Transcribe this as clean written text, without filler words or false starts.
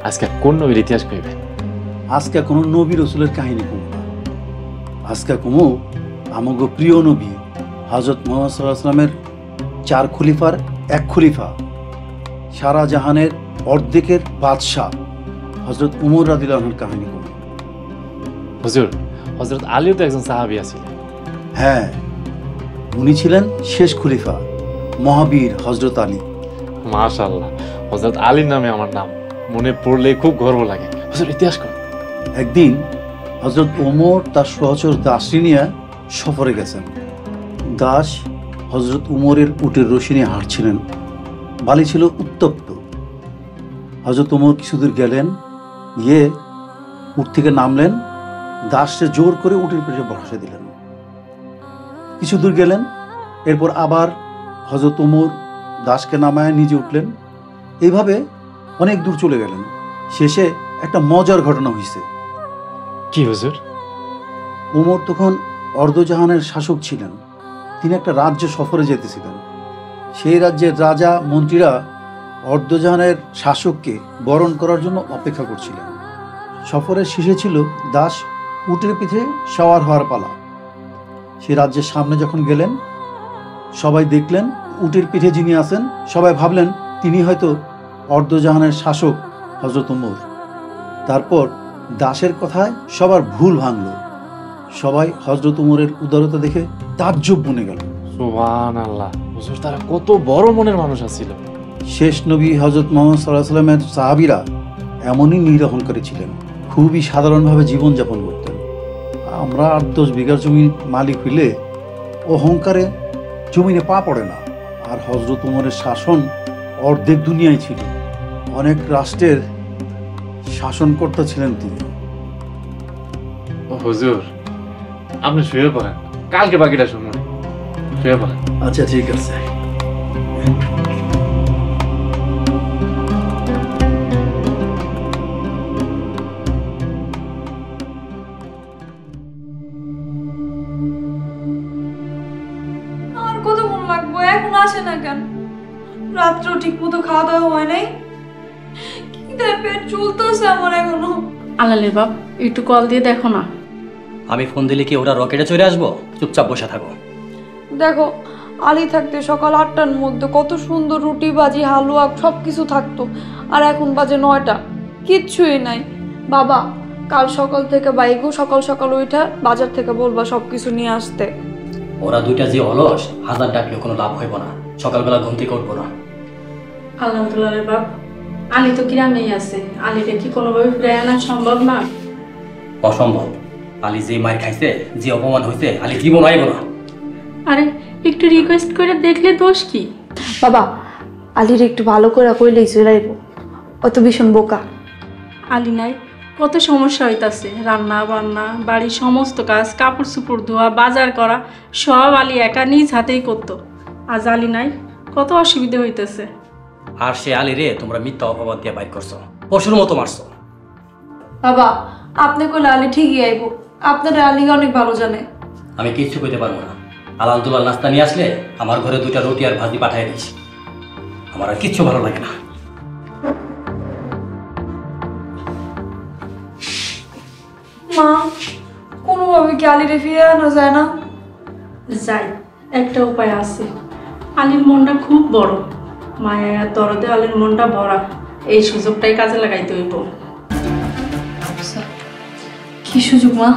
আজকে কোন নবীর ইতিহাস কইবে? আজকে কোনো নবী রসুলের কাহিনী কমু না, আজকে কমু আমগো প্রিয় নবী হযরত মুহাম্মদ সাল্লাল্লাহু আলাইহি ওয়াসাল্লামের 4 খলিফার এক খলিফা, সারা জাহানের অর্ধেকের বাদশাহ হযরত উমর রাদিয়াল্লাহু আনহুর কাহিনী কমু। হুজুর, হযরত আলীও তো একজন সাহাবী ছিলেন। হ্যাঁ, উনি ছিলেন শেষ খলিফা, মহাবীর হযরত আলী। মাশাআল্লাহ, হযরত আলীর নামে আমার নাম মনে পড়লে খুব গর্ব লাগে। হুজুর, ইতিহাস কোন? একদিন হযরত ওমর তার সহচর দাসী নিয়ে সফরে গেছেন। দাস হযরত উমরের উটের রশি নিয়ে হাঁটছিলেন। বালি ছিল উত্তপ্ত। হযরত ওমর কিছুদূর গেলেন, গিয়ে উট থেকে নামলেন, দাসকে জোর করে উটের পিঠে বসে দিলেন। কিছু দূর গেলেন, এরপর আবার হযরত ওমর দাসকে নামায় নিজে উঠলেন। এইভাবে অনেক দূর চলে গেলেন। শেষে একটা মজার ঘটনা হয়েছে। কি হুজুর? ওমর তখন অর্ধজাহানের শাসক ছিলেন। তিনি একটা রাজ্য সফরে যেতেছিলেন। সেই রাজ্যের রাজা মন্ত্রীরা অর্ধজাহানের শাসককে বরণ করার জন্য অপেক্ষা করছিলেন। সফরের শেষে ছিল দাস উটের পিঠে সওয়ার হওয়ার পালা। সে রাজ্যের সামনে যখন গেলেন, সবাই দেখলেন উটের পিঠে যিনি আছেন, সবাই ভাবলেন তিনি হয়তো অর্ধজাহানের শাসক হযরত ওমর। তারপর দাসের কথায় সবার ভুল ভাঙল। সবাই হযরত ওমরের উদারতা দেখে তাজ্জব বনে গেল। সুবহানাল্লাহ, হুজুর তারা কত বড় মনের মানুষ ছিল। শেষ নবী হযরত মুহাম্মদ সাল্লাল্লাহু আলাইহি ওয়াসাল্লামের সাহাবীরা এমনই নিরহংকারী ছিলেন, খুবই সাধারণভাবে জীবনযাপন করতেন। আমরা 8-10 বিঘা জমির মালিক হইলে অহংকারে জমিনে পা পড়ে না। আর হযরত ওমরের শাসন অর্ধেক দুনিয়ায় ছিল। অনেক রাষ্ট্রের শাসনকর্তা ছিলেন তিনি। হুজুর, আপনি শুয়ে পড়েন, কালকে বাকিটা শুনুন। শুয়ে পড়েন। আচ্ছা, ঠিক আছে। আর কতক্ষণ লাগবে? এখন আসে না কেন? রাত্র ঠিক মতো খাওয়া দাওয়া হয় নাই। খিদে পেট চলতেছে আমার এখনো। আলালের বাপ, একটু কল দিয়ে দেখো না। আমি ফোন দিলে কি ওরা রকেটে চলে আসবো? চুপচাপ বসে থাকো। দেখো, আলী থাকতে সকাল 8টার মধ্যে কত সুন্দর রুটি ভাজি হালুয়া সব কিছু থাকতো, আর এখন বাজে 9টা, কিচ্ছুই নাই। বাবা, কাল সকাল থেকে বাইগো সকাল সকাল ওইটা বাজার থেকে বলবা সব কিছু নিয়ে আসতে। ওরা দুইটা যে অলস, হাজার ডাকলেও কোনো লাভ হইব না। সকালবেলা ঘুম থেকে উঠবো না। আলহামদুলিল্লাহ বাপ, আলী তো গ্রামেই আছে। আলীকে কি কোনোভাবে ফিরে আনা সম্ভব না? অসম্ভব। আলী যে মার খাইছে, যে অপমান হয়েছে, আলী জীবন আইব না। আরে একটু রিকোয়েস্ট করে দেখলে দোষ কি? বাবা, আলীর একটু ভালো করে কইলেই চলাইব, অত ভীষণ বোকা। আলী নাই, কত সমস্যা হইতাছে। রান্না বান্না, বাড়ির সমস্ত কাজ, কাপড় চোপড় ধোয়া, বাজার করা, সব আলী একা নিজ হাতেই করতো। আজ আলী নাই, কত অসুবিধা হইতেছে। আর সে আলী রে তোমরা মিথ্যা অপবাদ দিয়ে বাইর করছো, পশুর মতো মারছো। বাবা, আপনি কইলে আলী ঠিকই আইব। আপনার আলীকে অনেক ভালো জানে। আমি কিচ্ছু কইতে পারবো না। আলহামদুলিল্লাহ নাস্তা নিয়ে আসলে আমার ঘরে 2টা রুটি আর ভাজি পাঠাই দিয়েছি। আমার আর কিচ্ছু ভালো লাগে না। মা, কোনোভাবে কি আলীরে ফিরে আনা যায় না? যাই, একটা উপায় আছে। আলীর মনটা খুব বড়, মায়া আর দরদে আলীর মনটা ভরা। এই সুযোগটাই কাজে লাগাইতে হইব। কি সুযোগ মা?